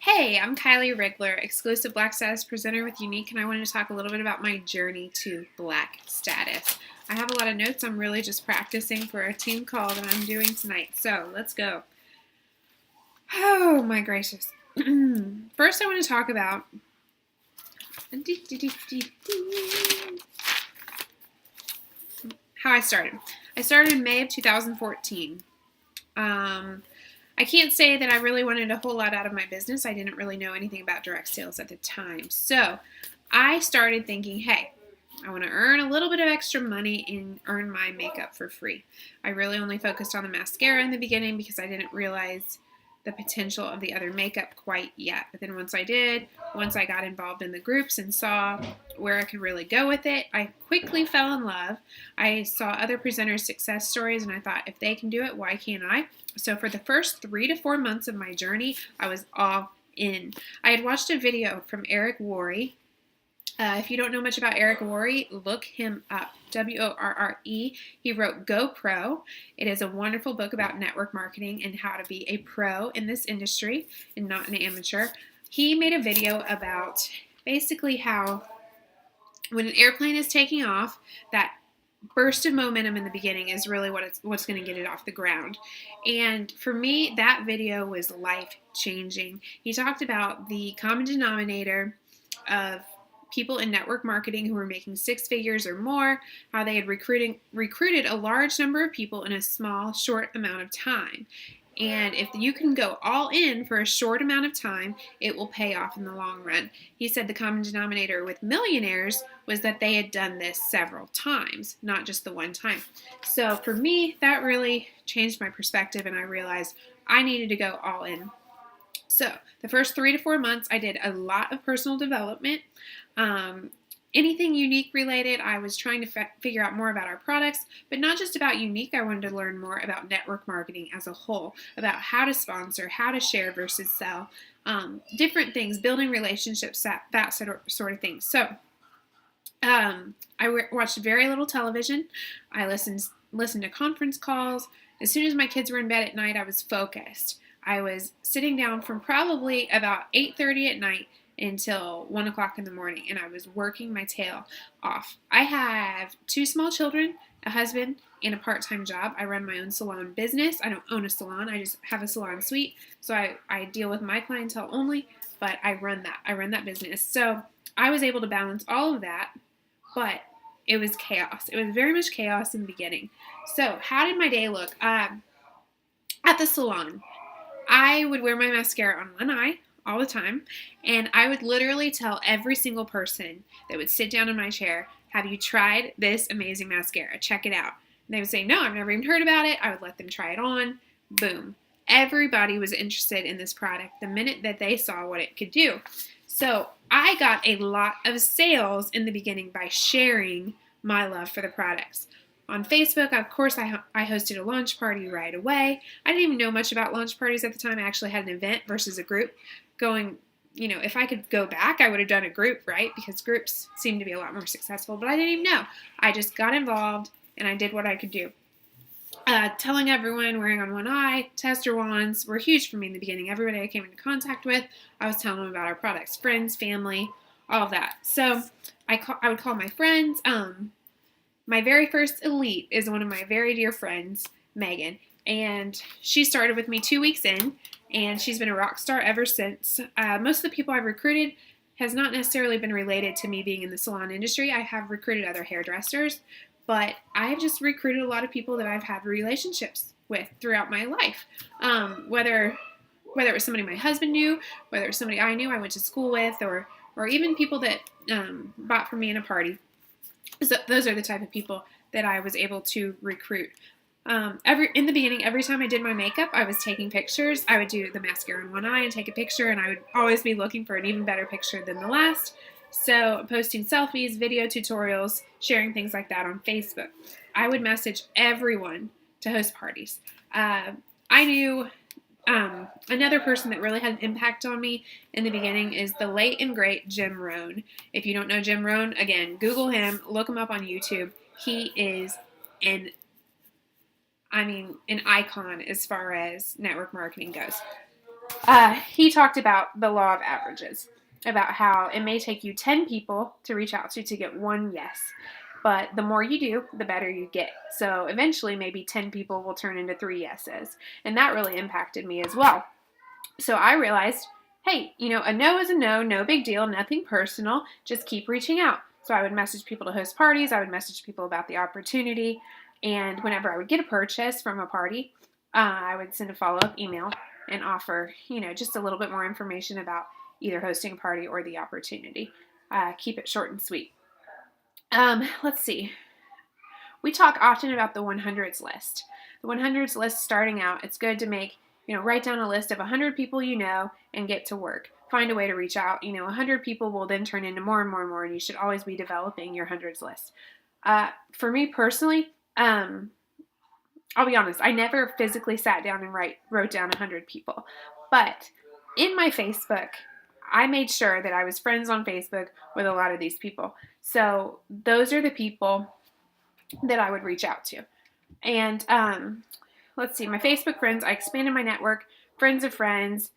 Hey, I'm Kylie Rigler, exclusive Black Status presenter with Unique, and I wanted to talk a little bit about my journey to Black Status. I have a lot of notes. I'm really just practicing for a team call that I'm doing tonight. So let's go. Oh my gracious. First, I want to talk about how I started. I started in May of 2014. I can't say that I really wanted a whole lot out of my business. I didn't really know anything about direct sales at the time. So I started thinking, hey, I want to earn a little bit of extra money and earn my makeup for free. I really only focused on the mascara in the beginning because I didn't realize the potential of the other makeup quite yet. But then once I got involved in the groups and saw where I could really go with it, I quickly fell in love. I saw other presenters' success stories and I thought, if they can do it, why can't I? So for the first 3 to 4 months of my journey, I was all in. I had watched a video from Eric Worre. If you don't know much about Eric Worre, look him up. Worre. He wrote Go Pro. It is a wonderful book about network marketing and how to be a pro in this industry and not an amateur. He made a video about basically how when an airplane is taking off, that burst of momentum in the beginning is really what's going to get it off the ground. And for me, that video was life-changing. He talked about the common denominator of people in network marketing who were making 6 figures or more, how they had recruited a large number of people in a small, short amount of time. And if you can go all in for a short amount of time, it will pay off in the long run. He said the common denominator with millionaires was that they had done this several times, not just the one time. So for me, that really changed my perspective, and I realized I needed to go all in. So the first 3 to 4 months, I did a lot of personal development. Anything Unique related, I was trying to figure out more about our products, but not just about Unique. I wanted to learn more about network marketing as a whole, about how to sponsor, how to share versus sell, different things, building relationships, that sort of thing. So I watched very little television. I listened to conference calls. As soon as my kids were in bed at night, I was focused. I was sitting down from probably about 8:30 at night until 1 o'clock in the morning, and I was working my tail off. I have 2 small children, a husband, and a part-time job. I run my own salon business. I don't own a salon. I just have a salon suite, so I deal with my clientele only, but I run that business. So I was able to balance all of that, but it was chaos. It was very much chaos in the beginning. So how did my day look? At the salon, I would wear my mascara on one eye all the time, and I would literally tell every single person that would sit down in my chair, have you tried this amazing mascara? Check it out. And they would say, no, I've never even heard about it. I would let them try it on. Boom. Everybody was interested in this product the minute that they saw what it could do. So I got a lot of sales in the beginning by sharing my love for the products. On Facebook, of course, I hosted a launch party right away. I didn't even know much about launch parties at the time. I actually had an event versus a group going, if I could go back, I would have done a group, right? Because groups seem to be a lot more successful, but I didn't even know. I just got involved and I did what I could do. Telling everyone, wearing on one eye, tester wands were huge for me in the beginning. Everybody I came into contact with, I was telling them about our products, friends, family, all of that. So I would call my friends. My very first elite is one of my very dear friends, Megan, and she started with me 2 weeks in, and she's been a rock star ever since. Most of the people I've recruited has not necessarily been related to me being in the salon industry. I have recruited other hairdressers, but I've just recruited a lot of people that I've had relationships with throughout my life. Whether it was somebody my husband knew, whether it was somebody I knew I went to school with, or even people that bought from me in a party. So those are the type of people that I was able to recruit. In the beginning, every time I did my makeup, I was taking pictures. I would do the mascara in one eye and take a picture, and I would always be looking for an even better picture than the last. So posting selfies, video tutorials, sharing things like that on Facebook. I would message everyone to host parties. I knew another person that really had an impact on me in the beginning is the late and great Jim Rohn. If you don't know Jim Rohn, again, Google him, look him up on YouTube. He is an icon as far as network marketing goes. he talked about the law of averages, about how it may take you 10 people to reach out to get one yes. But the more you do, the better you get. So eventually, maybe 10 people will turn into 3 yeses. And that really impacted me as well. So I realized, hey, a no is a no, no big deal, nothing personal, just keep reaching out. So I would message people to host parties, I would message people about the opportunity, and whenever I would get a purchase from a party, I would send a follow-up email and offer, just a little bit more information about either hosting a party or the opportunity. Keep it short and sweet. Let's see. We talk often about the 100s list. The 100s list starting out, it's good to make, write down a list of 100 people you know and get to work. Find a way to reach out. 100 people will then turn into more and more and more, and you should always be developing your 100s list. For me personally, I'll be honest, I never physically sat down and wrote down 100 people. But in my Facebook, I made sure that I was friends on Facebook with a lot of these people. So those are the people that I would reach out to. And let's see, my Facebook friends, I expanded my network, friends of friends,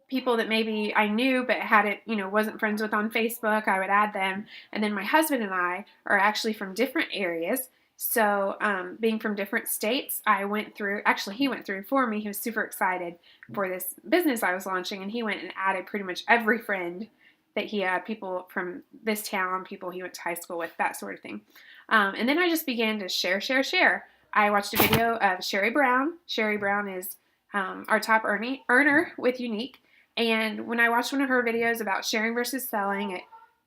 people that maybe I knew but hadn't, wasn't friends with on Facebook, I would add them. And then my husband and I are actually from different areas. So being from different states, he went through for me. He was super excited for this business I was launching, and he went and added pretty much every friend that he had, people from this town, people he went to high school with, that sort of thing. And then I just began to share. I watched a video of Sherry Brown. Sherry Brown is our top earner with Unique. And when I watched one of her videos about sharing versus selling, it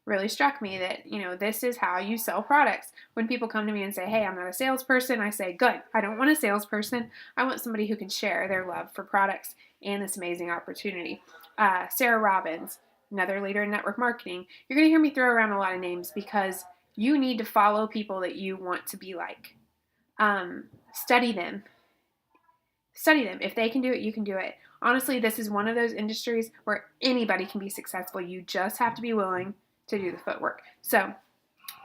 really struck me that, this is how you sell products. When people come to me and say, hey, I'm not a salesperson, I say, good, I don't want a salesperson. I want somebody who can share their love for products and this amazing opportunity. Sarah Robbins, another leader in network marketing. You're going to hear me throw around a lot of names because you need to follow people that you want to be like. Study them. If they can do it, you can do it. Honestly, this is one of those industries where anybody can be successful. You just have to be willing to do the footwork. So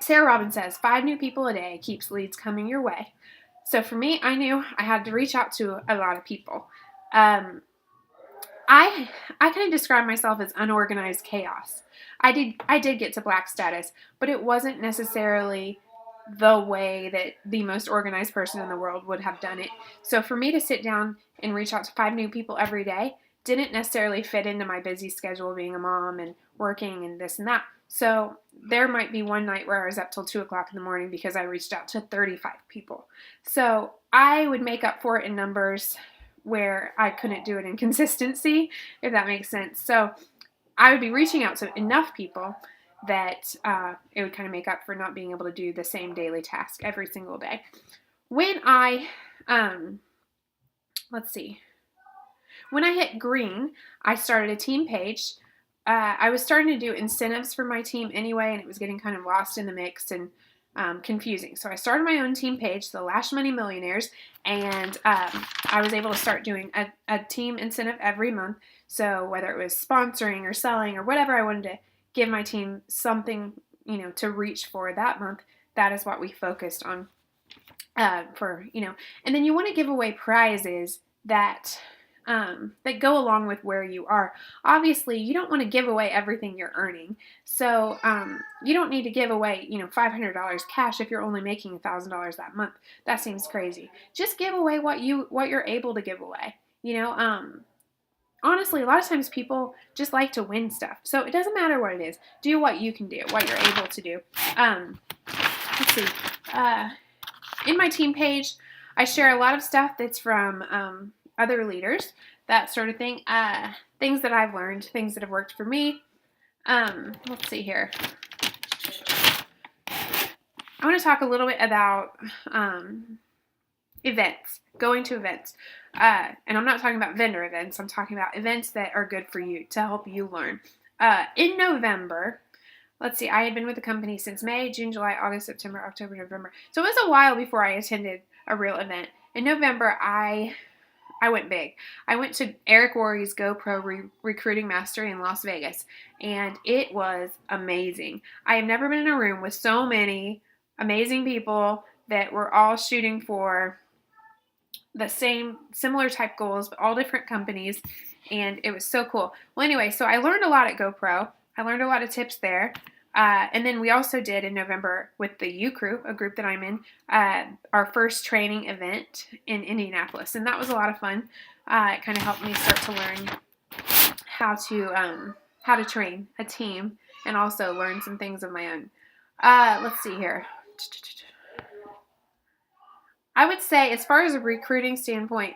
Sarah Robbins says 5 new people a day keeps leads coming your way. So for me, I knew I had to reach out to a lot of people. I kind of describe myself as unorganized chaos. I did get to black status, but it wasn't necessarily the way that the most organized person in the world would have done it. So for me to sit down and reach out to 5 new people every day didn't necessarily fit into my busy schedule being a mom and working and this and that. So there might be one night where I was up till 2 o'clock in the morning because I reached out to 35 people. So I would make up for it in numbers where I couldn't do it in consistency, if that makes sense. So I would be reaching out to enough people that it would kind of make up for not being able to do the same daily task every single day. When I, when I hit green, I started a team page. I was starting to do incentives for my team anyway, and it was getting kind of lost in the mix and confusing. So I started my own team page, the Lash Money Millionaires, and I was able to start doing a team incentive every month. So whether it was sponsoring or selling or whatever I wanted to give my team something, to reach for that month, that is what we focused on and then you want to give away prizes that go along with where you are. Obviously, you don't want to give away everything you're earning. So you don't need to give away, $500 cash if you're only making $1,000 that month. That seems crazy. Just give away what you're able to give away. Honestly, a lot of times people just like to win stuff. So it doesn't matter what it is. Do what you can do, what you're able to do. Let's see. In my team page, I share a lot of stuff that's from other leaders, that sort of thing. Things that I've learned, things that have worked for me. Let's see here. I want to talk a little bit about events, going to events. And I'm not talking about vendor events. I'm talking about events that are good for you to help you learn. In November, let's see, I had been with the company since May, June, July, August, September, October, November. So it was a while before I attended a real event. In November, I went big. I went to Eric Worre's GoPro Recruiting Mastery in Las Vegas, and it was amazing. I have never been in a room with so many amazing people that were all shooting for the same, similar type goals, but all different companies, and it was so cool. Well, anyway, so I learned a lot at GoPro. I learned a lot of tips there. And then we also did in November with the U Crew, a group that I'm in, our first training event in Indianapolis, and that was a lot of fun. It kind of helped me start to learn how to train a team and also learn some things of my own. Let's see here. I would say, as far as a recruiting standpoint,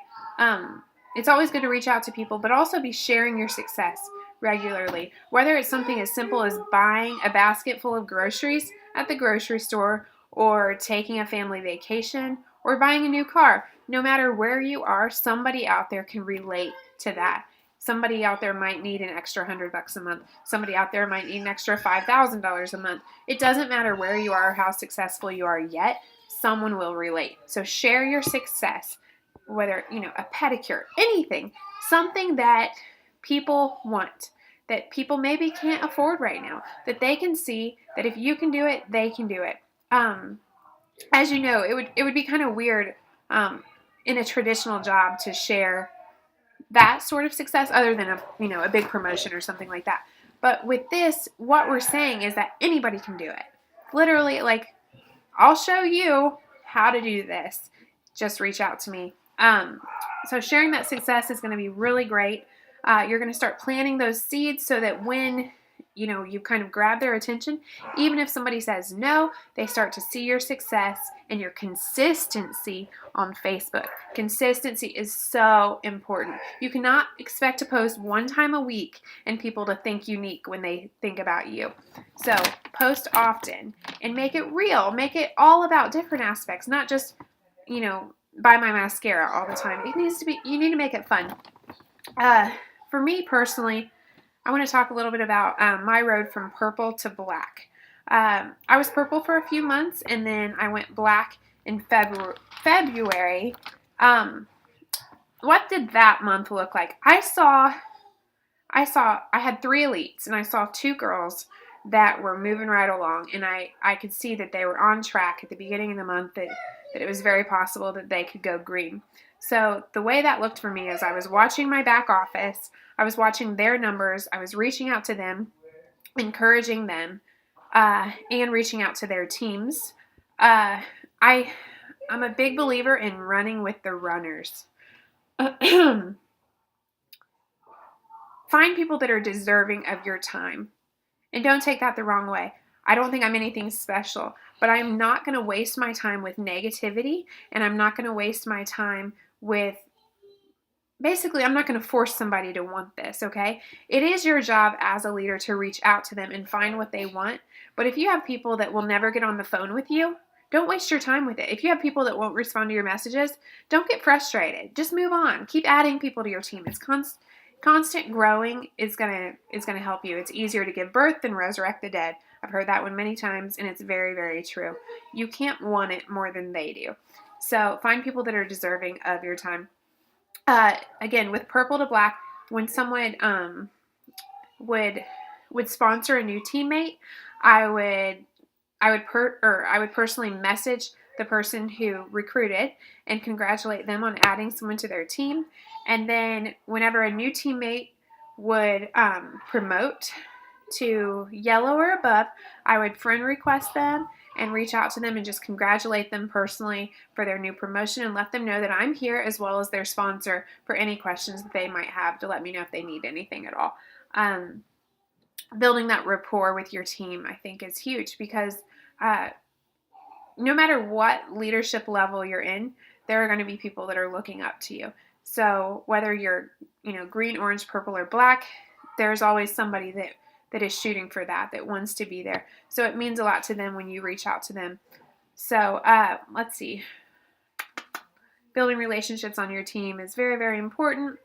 it's always good to reach out to people, but also be sharing your success regularly. Whether it's something as simple as buying a basket full of groceries at the grocery store, or taking a family vacation, or buying a new car. No matter where you are, somebody out there can relate to that. Somebody out there might need an extra $100 a month. Somebody out there might need an extra $5,000 a month. It doesn't matter where you are or how successful you are yet. Someone will relate. So share your success, whether, a pedicure, anything, something that people want, that people maybe can't afford right now, that they can see that if you can do it, they can do it. As you know, it would be kind of weird in a traditional job to share that sort of success, other than a big promotion or something like that. But with this, what we're saying is that anybody can do it. Literally, like, I'll show you how to do this. Just reach out to me. So sharing that success is going to be really great. You're going to start planting those seeds so that when you kind of grab their attention, even if somebody says no, they start to see your success and your consistency on Facebook. Consistency is so important. You cannot expect to post one time a week and people to think unique when they think about you. So post often and make it real. Make it all about different aspects, not just, buy my mascara all the time. You need to make it fun. For me personally, I want to talk a little bit about my road from purple to black. I was purple for a few months, and then I went black in February. What did that month look like? I had 3 elites, and I saw 2 girls that were moving right along, and I could see that they were on track at the beginning of the month, that it was very possible that they could go green. So the way that looked for me is I was watching my back office, I was watching their numbers, I was reaching out to them, encouraging them, and reaching out to their teams. I'm a big believer in running with the runners. Find people that are deserving of your time. And don't take that the wrong way. I don't think I'm anything special, but I'm not going to waste my time with negativity, and I'm not going to waste my time with, basically, I'm not going to force somebody to want this, okay? It is your job as a leader to reach out to them and find what they want, but if you have people that will never get on the phone with you, don't waste your time with it. If you have people that won't respond to your messages, don't get frustrated. Just move on. Keep adding people to your team. It's constant growing is gonna help you. It's easier to give birth than resurrect the dead. I've heard that one many times, and it's very, very true. You can't want it more than they do. So find people that are deserving of your time. Again, with purple to black, when someone would sponsor a new teammate, I would personally message the person who recruited and congratulate them on adding someone to their team. And then whenever a new teammate would promote to yellow or above, I would friend request them and reach out to them and just congratulate them personally for their new promotion and let them know that I'm here, as well as their sponsor, for any questions that they might have, to let me know if they need anything at all. Building that rapport with your team, I think, is huge, because no matter what leadership level you're in, there are going to be people that are looking up to you. So whether you're, green, orange, purple, or black, there's always somebody that is shooting for that wants to be there. So it means a lot to them when you reach out to them. So let's see. Building relationships on your team is very, very important.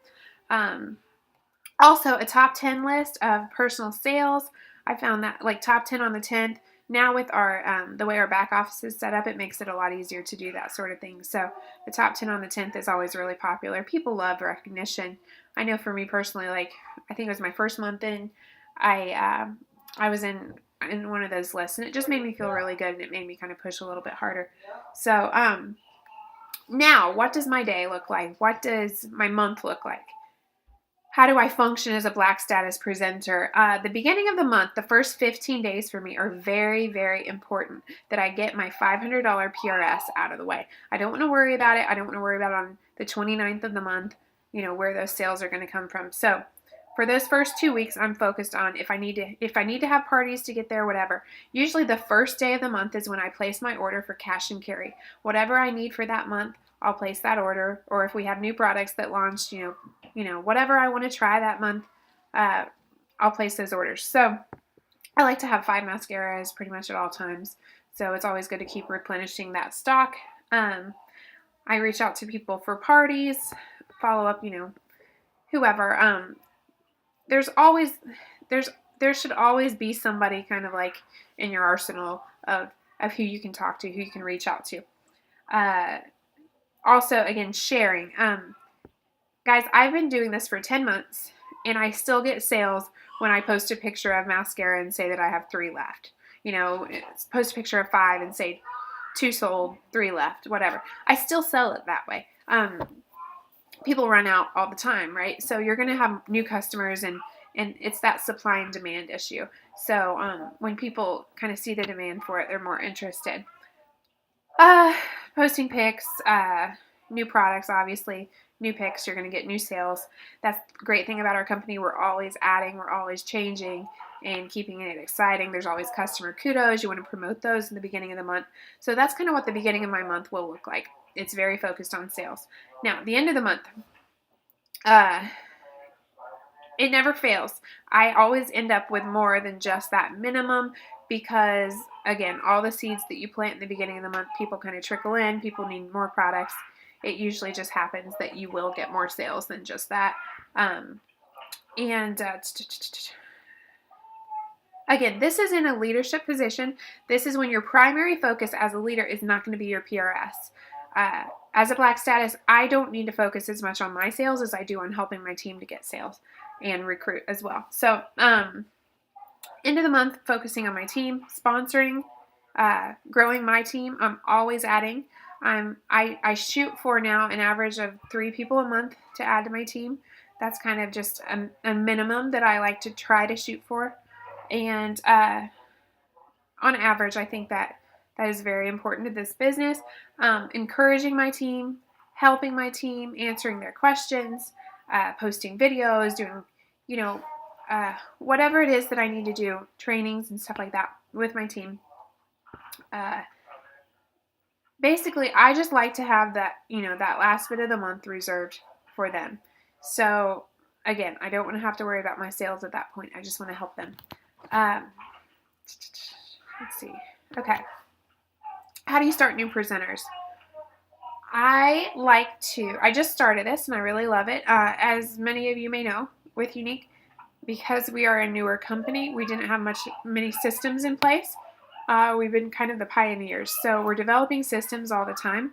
Also, a top 10 list of personal sales. I found that, like, top 10 on the 10th. Now with our the way our back office is set up, it makes it a lot easier to do that sort of thing. So the top 10 on the 10th is always really popular. People love recognition. I know for me personally, like, I think it was my first month in, I was in one of those lists, and it just made me feel really good, and it made me kind of push a little bit harder. So Now, what does my day look like? What does my month look like? How do I function as a Black status presenter? The beginning of the month, the first 15 days for me are very, very important that I get my $500 PRS out of the way. I don't want to worry about it. I don't want to worry about it on the 29th of the month, where those sales are going to come from. So for those first 2 weeks, I'm focused on if I need to have parties to get there, whatever. Usually the first day of the month is when I place my order for cash and carry. Whatever I need for that month, I'll place that order. Or if we have new products that launched, whatever I want to try that month, I'll place those orders. So I like to have 5 mascaras pretty much at all times. So it's always good to keep replenishing that stock. I reach out to people for parties, follow up, whoever. There should always be somebody kind of like in your arsenal of who you can talk to, who you can reach out to. Also, again, sharing. Guys, I've been doing this for 10 months, and I still get sales when I post a picture of mascara and say that I have 3 left. Post a picture of 5 and say 2 sold, 3 left, whatever. I still sell it that way. People run out all the time, right? So you're going to have new customers, and it's that supply and demand issue. So when people kind of see the demand for it, they're more interested. Posting pics, new products, obviously. New pics, you're going to get new sales. That's the great thing about our company. We're always adding, we're always changing and keeping it exciting. There's always customer kudos. You want to promote those in the beginning of the month. So that's kind of what the beginning of my month will look like. It's very focused on sales. Now, at the end of the month, it never fails. I always end up with more than just that minimum because, again, all the seeds that you plant in the beginning of the month, people kind of trickle in. People need more products. It usually just happens that you will get more sales than just that. Again, this is in a leadership position. This is when your primary focus as a leader is not going to be your PRS. As a Black status, I don't need to focus as much on my sales as I do on helping my team to get sales and recruit as well. So, end of the month, focusing on my team, sponsoring, growing my team. I'm always adding. I shoot for now an average of 3 people a month to add to my team. That's kind of just a minimum that I like to try to shoot for. And on average, I think that is very important to this business. Encouraging my team, helping my team, answering their questions, posting videos, doing, whatever it is that I need to do, trainings and stuff like that with my team. Basically, I just like to have that, that last bit of the month reserved for them. So, again, I don't want to have to worry about my sales at that point. I just want to help them. Let's see. Okay. How do you start new presenters? I just started this and I really love it. As many of you may know, with Unique, because we are a newer company, we didn't have many systems in place. We've been kind of the pioneers. So we're developing systems all the time.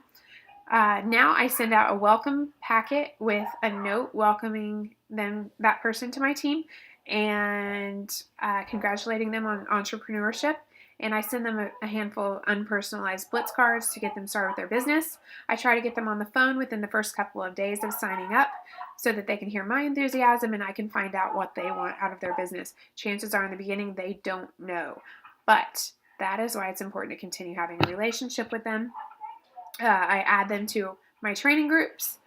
Now I send out a welcome packet with a note welcoming that person to my team and congratulating them on entrepreneurship. And I send them a handful of unpersonalized blitz cards to get them started with their business. I try to get them on the phone within the first couple of days of signing up so that they can hear my enthusiasm and I can find out what they want out of their business. Chances are in the beginning they don't know, but that is why it's important to continue having a relationship with them. I add them to my training groups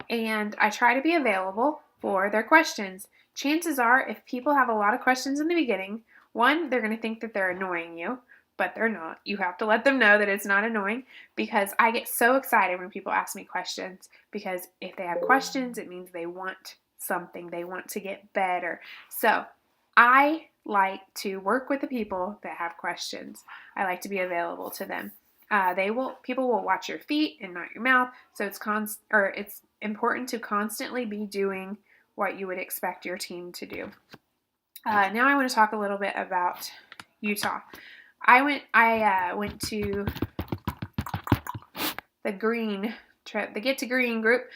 and I try to be available for their questions. Chances are if people have a lot of questions in the beginning, one, they're going to think that they're annoying you, but they're not. You have to let them know that it's not annoying because I get so excited when people ask me questions because if they have questions, it means they want something. They want to get better. So I like to work with the people that have questions. I like to be available to them. People will watch your feet and not your mouth. So it's important to constantly be doing what you would expect your team to do. Now I want to talk a little bit about Utah. I went to the Green trip, the Get to Green group.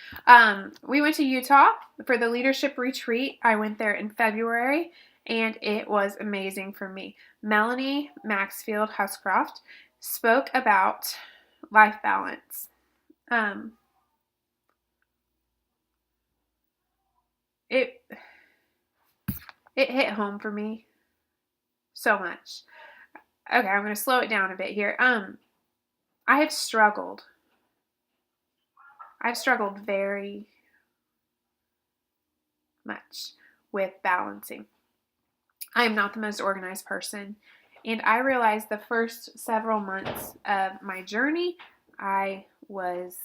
We went to Utah for the leadership retreat. I went there in February and it was amazing for me. Melanie Maxfield Huscroft spoke about life balance. it hit home for me so much. Okay, I'm going to slow it down a bit here. I have struggled. I've struggled very much with balancing. I am not the most organized person, and I realized the first several months of my journey, I was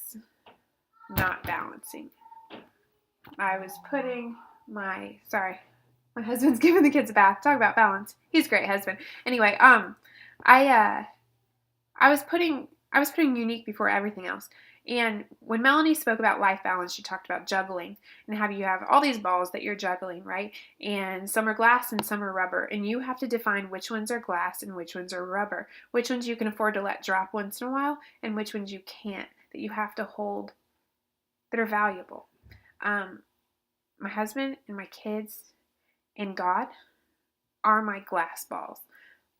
not balancing. I was putting my husband's giving the kids a bath. Talk about balance. He's a great husband. Anyway, I was putting unique before everything else. And when Melanie spoke about life balance, she talked about juggling and how you have all these balls that you're juggling, right? And some are glass and some are rubber. And you have to define which ones are glass and which ones are rubber, which ones you can afford to let drop once in a while and which ones you can't, that you have to hold, that are valuable. My husband and my kids and God are my glass balls.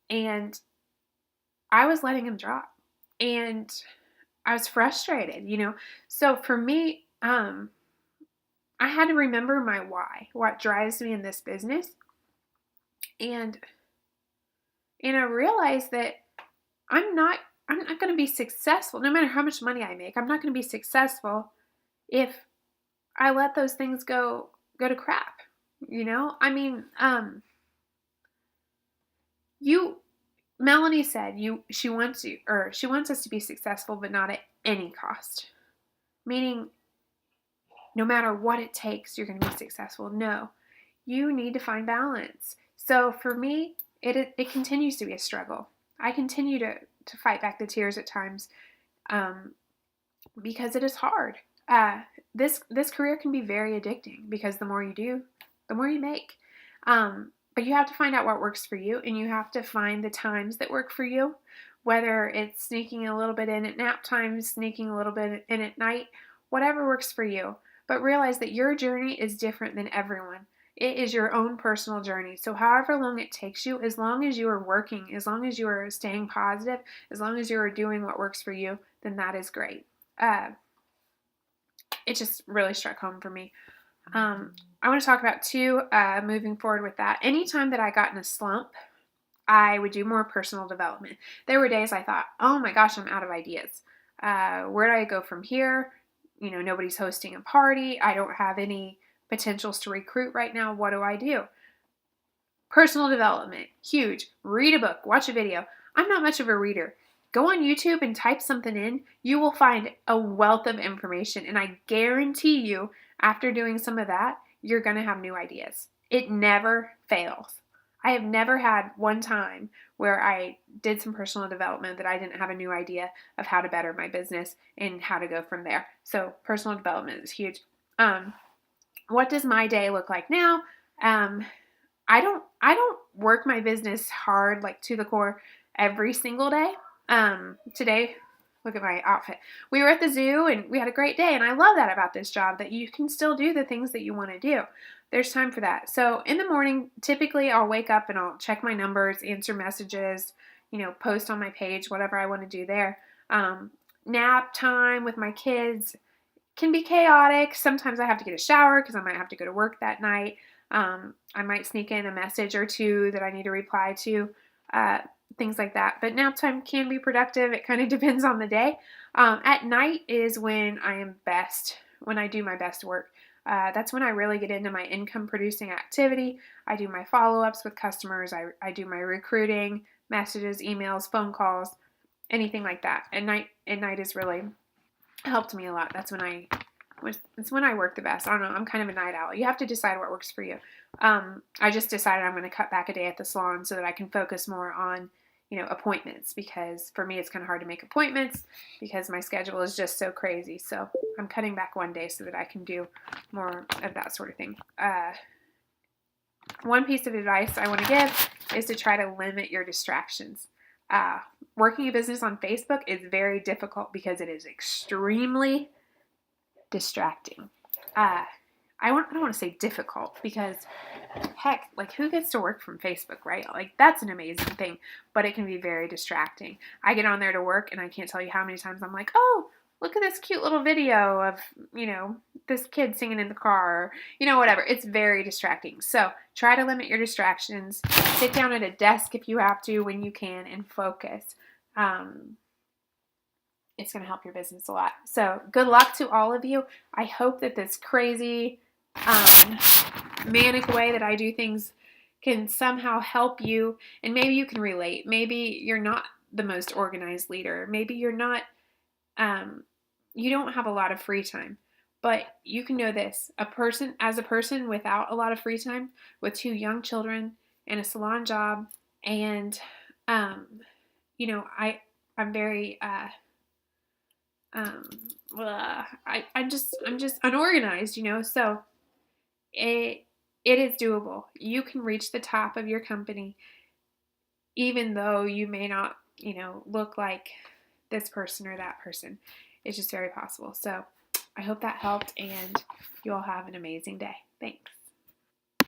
And I was letting them drop. And I was frustrated, So for me, I had to remember my why, what drives me in this business. And I realized that I'm not going to be successful, no matter how much money I make. I'm not going to be successful if I let those things go to crap. Melanie said she wants us to be successful, but not at any cost. Meaning, no matter what it takes, you're going to be successful. No, you need to find balance. So for me, it continues to be a struggle. I continue to fight back the tears at times, because it is hard. This career can be very addicting because the more you do, the more you make. But you have to find out what works for you, and you have to find the times that work for you, whether it's sneaking a little bit in at nap time, sneaking a little bit in at night, whatever works for you. But realize that your journey is different than everyone. It is your own personal journey. So however long it takes you, as long as you are working, as long as you are staying positive, as long as you are doing what works for you, then that is great. It just really struck home for me. I want to talk about two, moving forward with that. Anytime that I got in a slump, I would do more personal development. There were days I thought, oh my gosh, I'm out of ideas. Where do I go from here? Nobody's hosting a party. I don't have any potentials to recruit right now. What do I do? Personal development, huge. Read a book, watch a video. I'm not much of a reader. Go on YouTube and type something in. You will find a wealth of information. And I guarantee you, after doing some of that, you're going to have new ideas. It never fails. I have never had one time where I did some personal development that I didn't have a new idea of how to better my business and how to go from there. So personal development is huge. What does my day look like now? I don't work my business hard, like to the core, every single day. Today, look at my outfit. We were at the zoo and we had a great day, and I love that about this job, that you can still do the things that you want to do. There's time for that. So in the morning, typically I'll wake up and I'll check my numbers, answer messages, post on my page, whatever I want to do there. Nap time with my kids can be chaotic. Sometimes I have to get a shower because I might have to go to work that night. I might sneak in a message or two that I need to reply to, things like that. But nap time can be productive. It kind of depends on the day. At night is when I am best, when I do my best work. That's when I really get into my income producing activity. I do my follow-ups with customers. I do my recruiting, messages, emails, phone calls, anything like that. At night is really helped me a lot. It's when I work the best. I don't know. I'm kind of a night owl. You have to decide what works for you. I just decided I'm going to cut back a day at the salon so that I can focus more on, appointments, because for me it's kind of hard to make appointments because my schedule is just so crazy. So I'm cutting back one day so that I can do more of that sort of thing. One piece of advice I want to give is to try to limit your distractions. Working a business on Facebook is very difficult because it is extremely distracting. I don't want to say difficult because, heck, like, who gets to work from Facebook, right? Like, that's an amazing thing, but it can be very distracting. I get on there to work and I can't tell you how many times I'm like, oh, look at this cute little video of, this kid singing in the car, or, whatever. It's very distracting. So try to limit your distractions. Sit down at a desk if you have to when you can and focus. It's going to help your business a lot. So good luck to all of you. I hope that this crazy, manic way that I do things can somehow help you, and maybe you can relate. Maybe you're not the most organized leader. Maybe you're not, you don't have a lot of free time, but you can know this, as a person without a lot of free time, with 2 young children and a salon job, and, I'm very, I'm just unorganized, so it is doable. You can reach the top of your company, even though you may not, look like this person or that person. It's just very possible. So I hope that helped, and you all have an amazing day. Thanks.